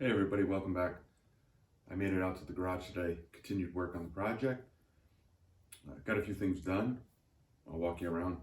Hey everybody, welcome back. I made it out to the garage today, continued work on the project. Got a few things done. I'll walk you around,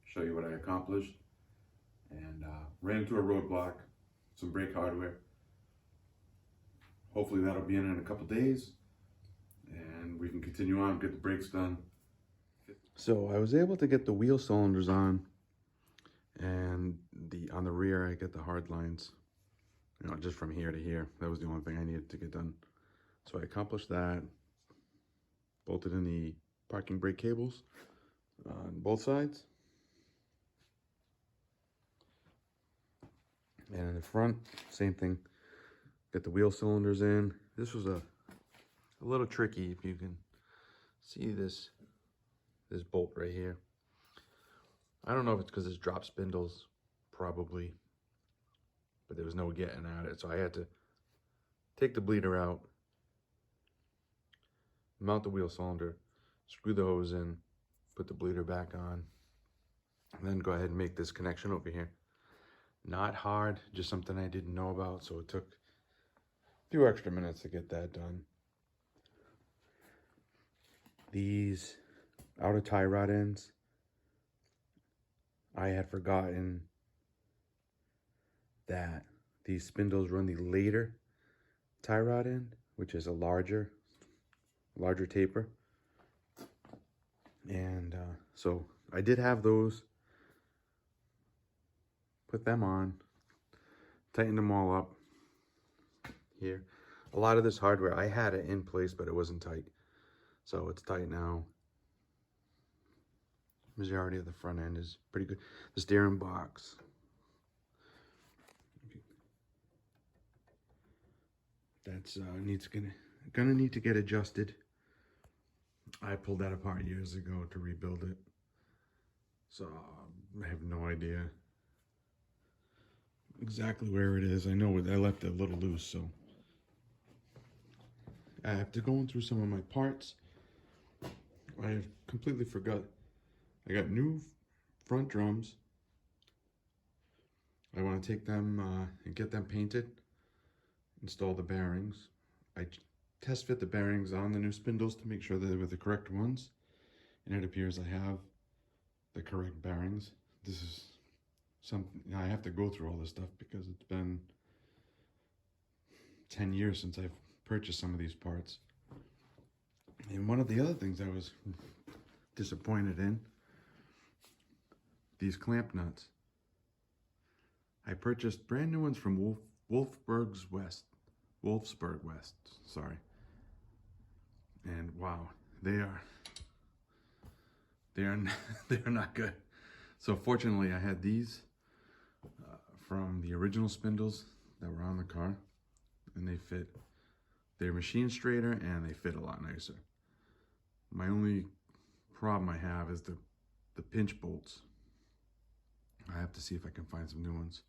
show you what I accomplished. And ran into a roadblock, some brake hardware. Hopefully that'll be in a couple days and we can continue on, get the brakes done. So I was able to get the wheel cylinders on, and on the rear I get the hard lines, just from here to here. That was the only thing I needed to get done. So I accomplished that, bolted in the parking brake cables on both sides. And in the front, same thing. Got the wheel cylinders in. This was a little tricky, if you can see this bolt right here. I don't know if it's because it's drop spindles, probably, but there was no getting at it. So I had to take the bleeder out, mount the wheel cylinder, screw the hose in, put the bleeder back on, and then go ahead and make this connection over here. Not hard, just something I didn't know about, so it took a few extra minutes to get that done. These outer tie rod ends, I had forgotten that these spindles run the later tie rod end, which is a larger taper. And so I did have those. Put them on, tightened them all up here. A lot of this hardware, I had it in place, but it wasn't tight. So it's tight now. Majority of the front end is pretty good. The steering box, that's gonna need to get adjusted. I pulled that apart years ago to rebuild it, so I have no idea exactly where it is. I know I left it a little loose, so after going through some of my parts, I completely forgot. I got new front drums. I want to take them and get them painted, install the bearings. I test fit the bearings on the new spindles to make sure that they were the correct ones, and it appears I have the correct bearings. This is something I have to go through all this stuff because it's been 10 years since I've purchased some of these parts. And one of the other things I was disappointed in, these clamp nuts. I purchased brand new ones from Wolfsburg West, sorry. And wow, they are they are not good. So fortunately I had these from the original spindles that were on the car, and they fit. They're machine straighter and they fit a lot nicer. My only problem I have is the pinch bolts. I have to see if I can find some new ones,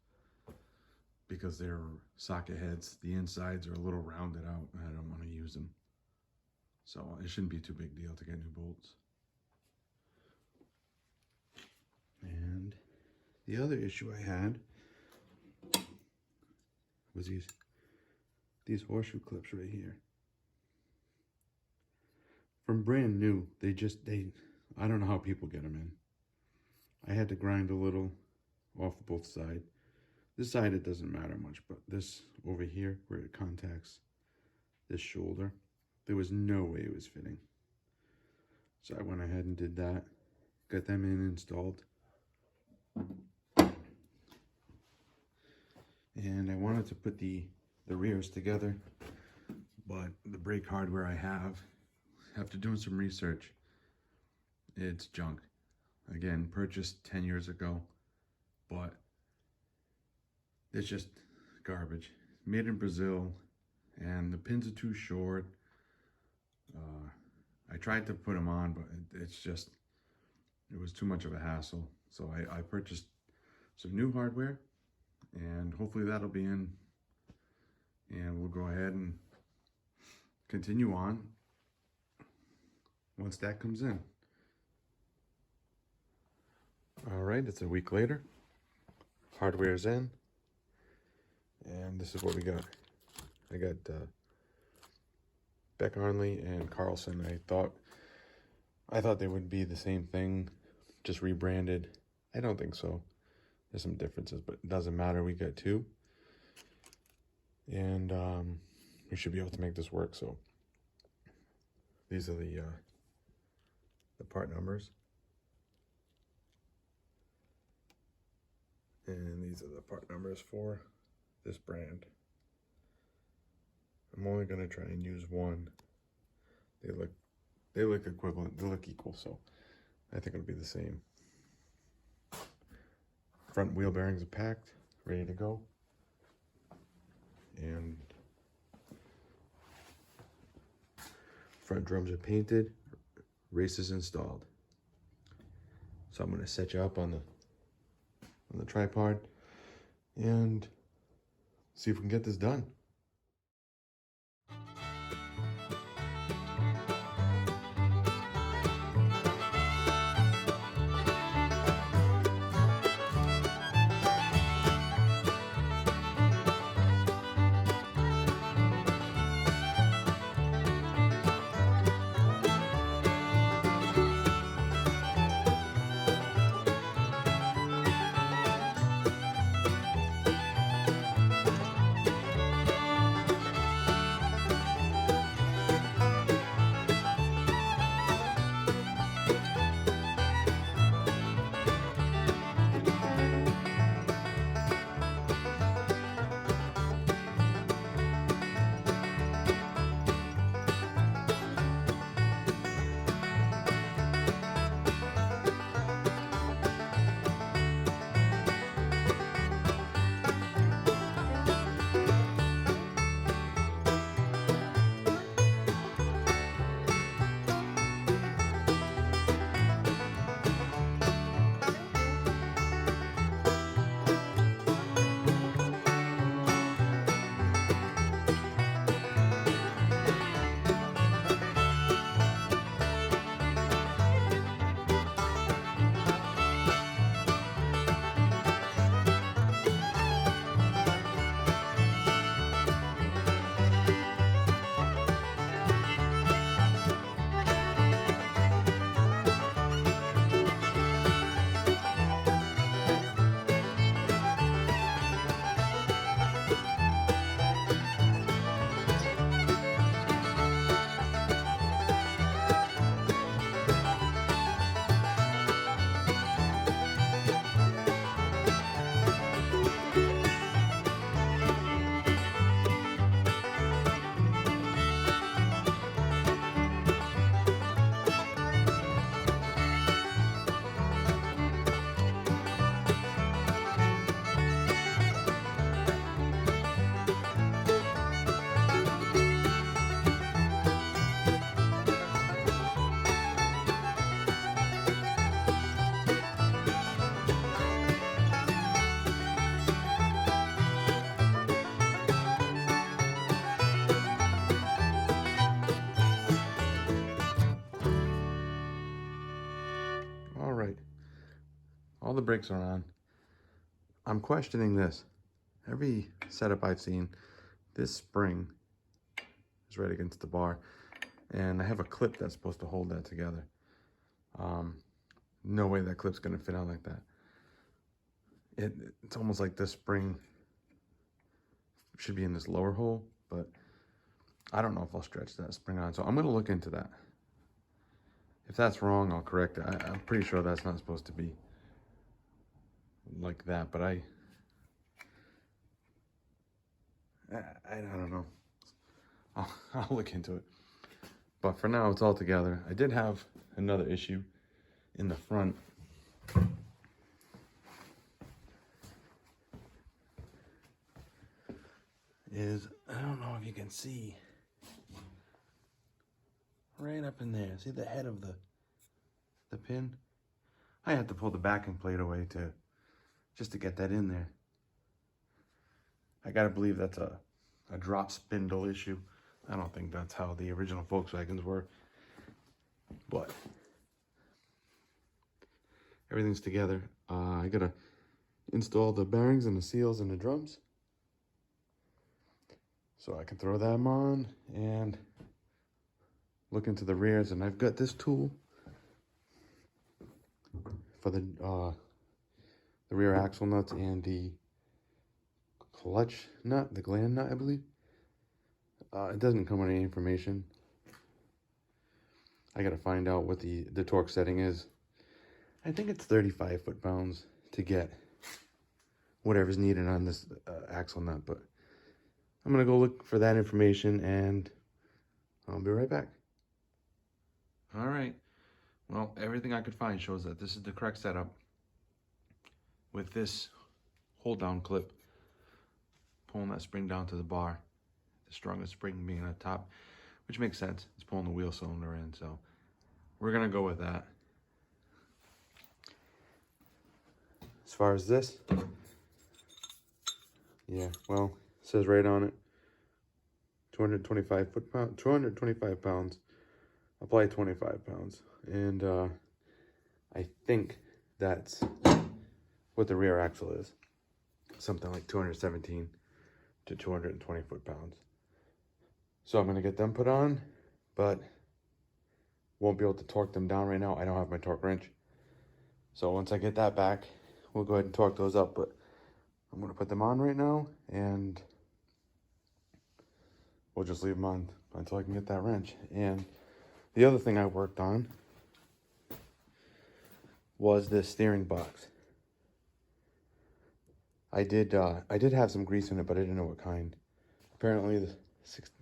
because they're socket heads. The insides are a little rounded out and I don't want to use them. So it shouldn't be too big deal to get new bolts. And the other issue I had was these horseshoe clips right here. From brand new, I don't know how people get them in. I had to grind a little off both sides. This side it doesn't matter much, but this over here where it contacts this shoulder, there was no way it was fitting. So I went ahead and did that, got them installed. And I wanted to put the rears together, but the brake hardware I have, after doing some research, it's junk. Again, purchased 10 years ago, but it's just garbage. Made in Brazil, and the pins are too short. I tried to put them on, but it was too much of a hassle. So I purchased some new hardware, and hopefully that'll be in, and we'll go ahead and continue on once that comes in. All right, it's a week later. Hardware's in, and this is what we got. I got Beck Arnley and Carlson. I thought they would be the same thing, just rebranded. I don't think so. There's some differences, but it doesn't matter. We got two, and we should be able to make this work. So these are the part numbers, and these are the part numbers for this brand. I'm only gonna try and use one. They look equivalent. They look equal, so I think it'll be the same. Front wheel bearings are packed, ready to go, and front drums are painted, races installed. So I'm gonna set you up on the tripod and see if we can get this done. All right, all the brakes are on. I'm questioning this. Every setup I've seen, this spring is right against the bar, and I have a clip that's supposed to hold that together. No way that clip's gonna fit on like that. It's almost like this spring should be in this lower hole, but I don't know if I'll stretch that spring on, so I'm gonna look into that. If that's wrong, I'll correct it. I'm pretty sure that's not supposed to be like that, but I don't know. I'll look into it. But for now, it's all together. I did have another issue in the front. I don't know if you can see, right up in there, see the head of the pin? I had to pull the backing plate away just to get that in there. I gotta believe that's a drop spindle issue. I don't think that's how the original Volkswagens were, but everything's together. I gotta install the bearings and the seals and the drums. So I can throw them on and look into the rears. And I've got this tool for the rear axle nuts and the clutch nut, the gland nut, I believe. It doesn't come with any information. I gotta find out what the torque setting is. I think it's 35 foot-pounds to get whatever's needed on this axle nut, but I'm gonna go look for that information and I'll be right back. All right, well, everything I could find shows that this is the correct setup with this hold down clip, pulling that spring down to the bar, the strongest spring being at the top, which makes sense. It's pulling the wheel cylinder in, so we're gonna go with that. As far as this, yeah, well, it says right on it, 225 pounds, apply 25 pounds. And I think that's what the rear axle is. Something like 217 to 220 foot-pounds. So I'm gonna get them put on, but won't be able to torque them down right now. I don't have my torque wrench. So once I get that back, we'll go ahead and torque those up, but I'm gonna put them on right now and we'll just leave them on until I can get that wrench. And the other thing I worked on was this steering box. I did have some grease in it, but I didn't know what kind. Apparently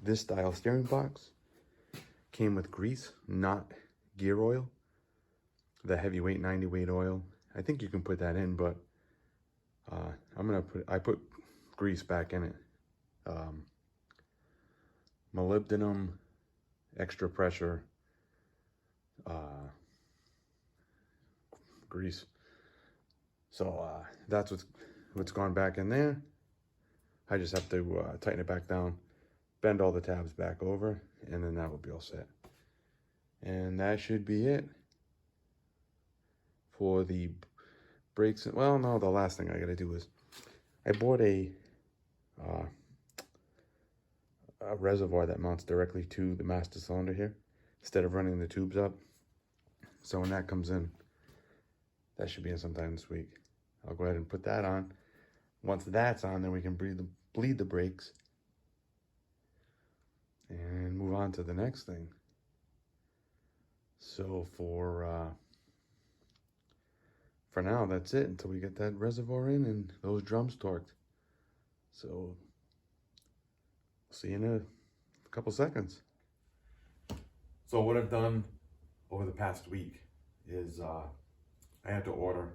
this style steering box came with grease, not gear oil. The heavyweight 90 weight oil. I think you can put that in, but I put grease back in it. Molybdenum, extra pressure, grease. So that's what's gone back in there. I just have to tighten it back down, bend all the tabs back over, and then that will be all set. And that should be it for the brakes. Well, no, the last thing I gotta do is I bought a reservoir that mounts directly to the master cylinder here instead of running the tubes up. So when that comes in, that should be in sometime this week. I'll go ahead and put that on. Once that's on, then we can bleed the brakes and move on to the next thing. So for now, that's it until we get that reservoir in and those drums torqued. So see you in a couple seconds. So what I've done over the past week is I had to order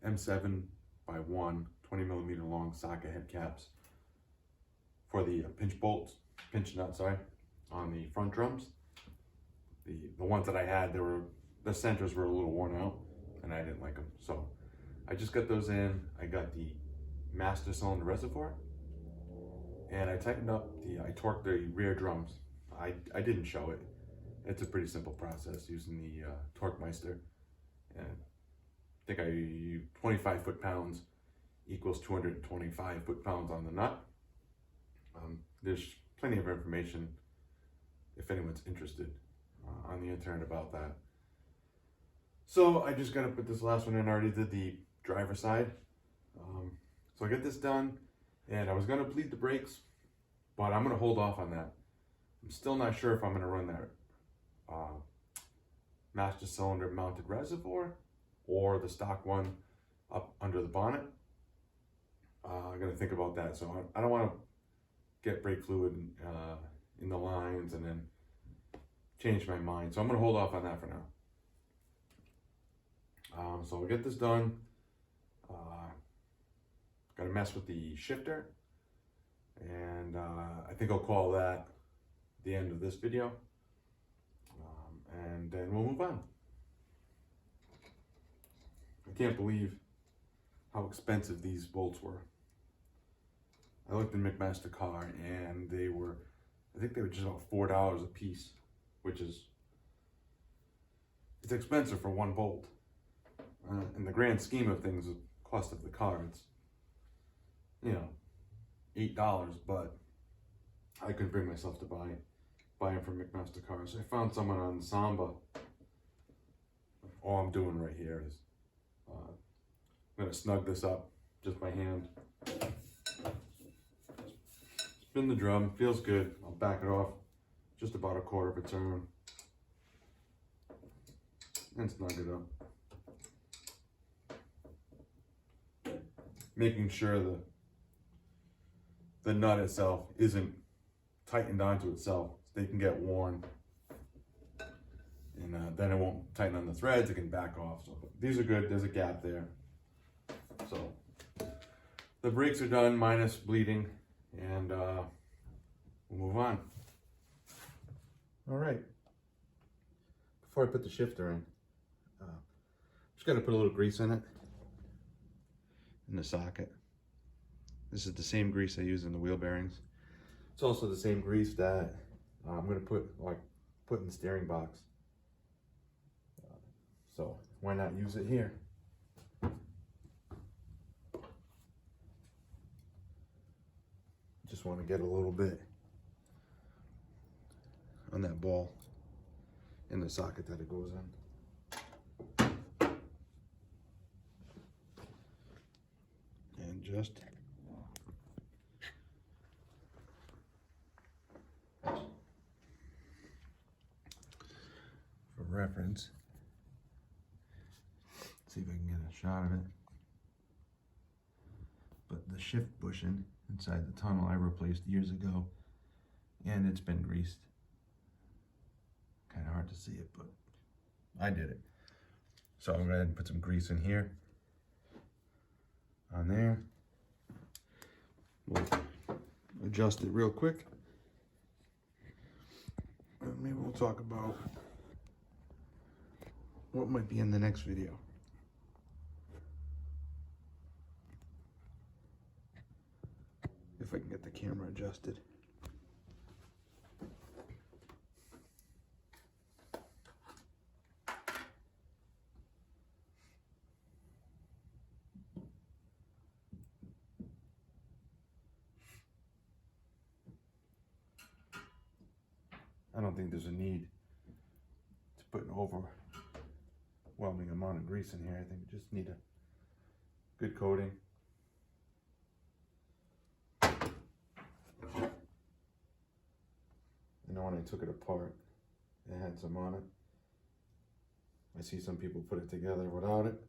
M7 by 1 20mm long socket head caps for the pinch nuts, on the front drums. The ones that I had, the centers were a little worn out and I didn't like them. So I just got those in. I got the master cylinder reservoir and I torqued the rear drums. I didn't show it. It's a pretty simple process using the Torquemeister. And I think 25 foot-pounds equals 225 foot-pounds on the nut. There's plenty of information if anyone's interested on the internet about that. So I just got to put this last one in. I already did the driver side. So I get this done and I was going to bleed the brakes, but I'm going to hold off on that. I'm still not sure if I'm going to run that master cylinder mounted reservoir or the stock one up under the bonnet. I'm going to think about that. So I don't want to get brake fluid in the lines and then change my mind. So I'm going to hold off on that for now. So we'll get this done. Got to mess with the shifter. And I think I'll call that the end of this video. And then we'll move on. I can't believe how expensive these bolts were. I looked in McMaster-Carr and I think they were just about $4 a piece, which is, it's expensive for one bolt. In the grand scheme of things, the cost of the car, it's, $8, but I couldn't bring myself to buy them from McMaster Cars. I found someone on Samba. All I'm doing right here is I'm gonna snug this up just by hand. Spin the drum, feels good. I'll back it off just about a quarter of a turn and snug it up. Making sure the nut itself isn't tightened onto itself. They can get worn, and then it won't tighten on the threads. It can back off. So these are good. There's a gap there. So the brakes are done, minus bleeding, and we'll move on. All right. Before I put the shifter in, just got to put a little grease in it, in the socket. This is the same grease I use in the wheel bearings. It's also the same grease that I'm going to put in the steering box. So why not use it here? Just want to get a little bit on that ball in the socket that it goes in. And just for reference, see if I can get a shot of it. But the shift bushing inside the tunnel I replaced years ago, and it's been greased. Kind of hard to see it, but I did it. So I'm going to go ahead and put some grease in here, on there. We'll adjust it real quick, and maybe we'll talk about what might be in the next video. If I can get the camera adjusted. I don't think there's a need to put an overwhelming amount of grease in here. I think we just need a good coating. You know, when I took it apart, it had some on it. I see some people put it together without it.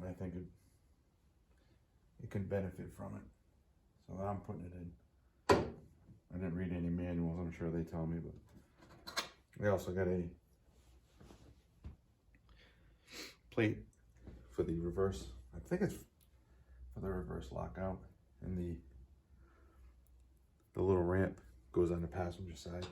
I think it can benefit from it. So I'm putting it in. I didn't read any manuals, I'm sure they tell me, but we also got a plate for the reverse. I think it's for the reverse lockout, and the little ramp goes on the passenger side.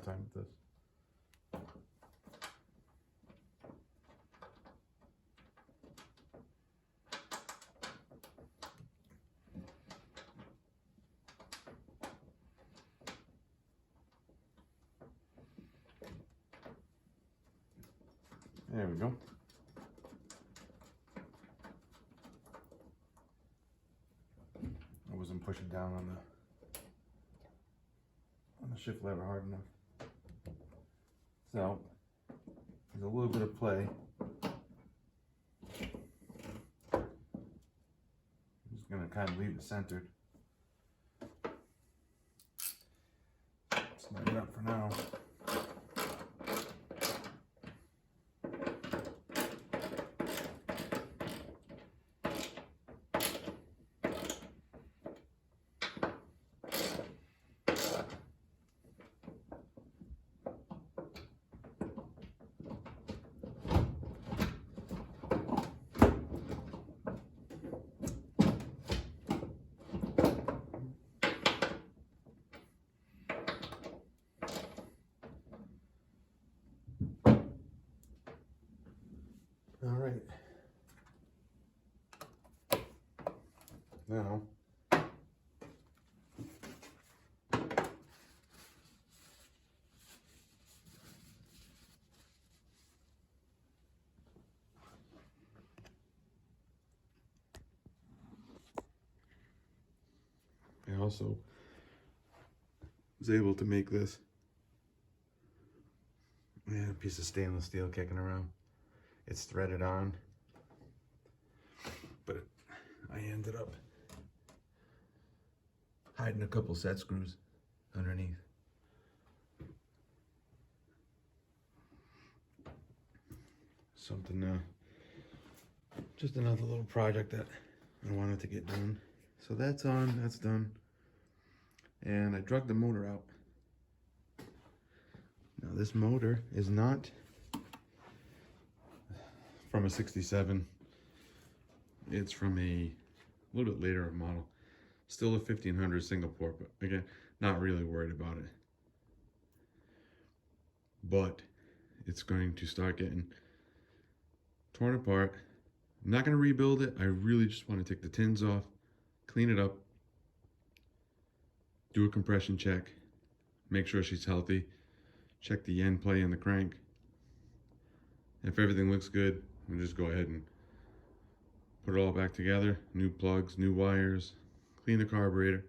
Time with this. There we go. I wasn't pushing down on the shift lever hard enough. So there's a little bit of play. I'm just gonna kind of leave it centered. Snug it up for now. All right. Now, I also was able to make this a piece of stainless steel kicking around. It's threaded on, but I ended up hiding a couple set screws underneath. Something, just another little project that I wanted to get done. So that's on, that's done. And I drug the motor out. Now this motor is not from a 67. It's from a little bit later model. Still a 1500 single port, but again, not really worried about it. But it's going to start getting torn apart. I'm not going to rebuild it. I really just want to take the tins off, clean it up, do a compression check, make sure she's healthy, check the end play in the crank. If everything looks good, we'll just go ahead and put it all back together. New plugs, new wires, clean the carburetor,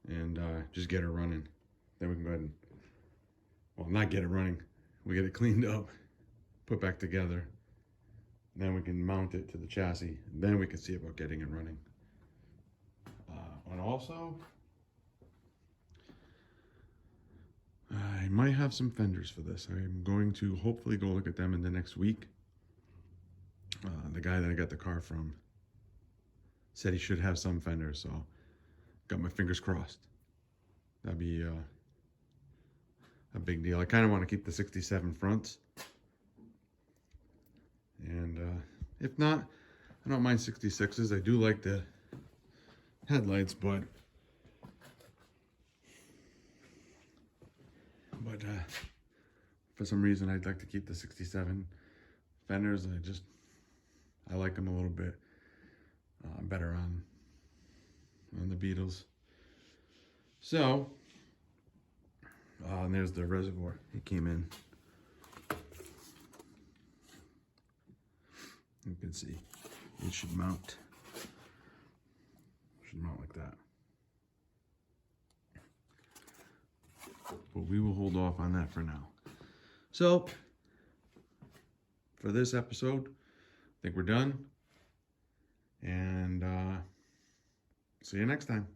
and just get her running. Then we can go ahead and, well, not get it running, we get it cleaned up, put back together. Then we can mount it to the chassis. Then we can see about getting it running. And also, I might have some fenders for this. I'm going to hopefully go look at them in the next week. The guy that I got the car from said he should have some fenders, so got my fingers crossed. That'd be a big deal. I kind of want to keep the 67 fronts. And if not, I don't mind 66s. I do like the headlights, but for some reason I'd like to keep the 67 fenders. I like them a little bit better on the Beetles. So and there's the reservoir. It came in. You can see it should mount like that. But we will hold off on that for now. So for this episode, I think we're done. And see you next time.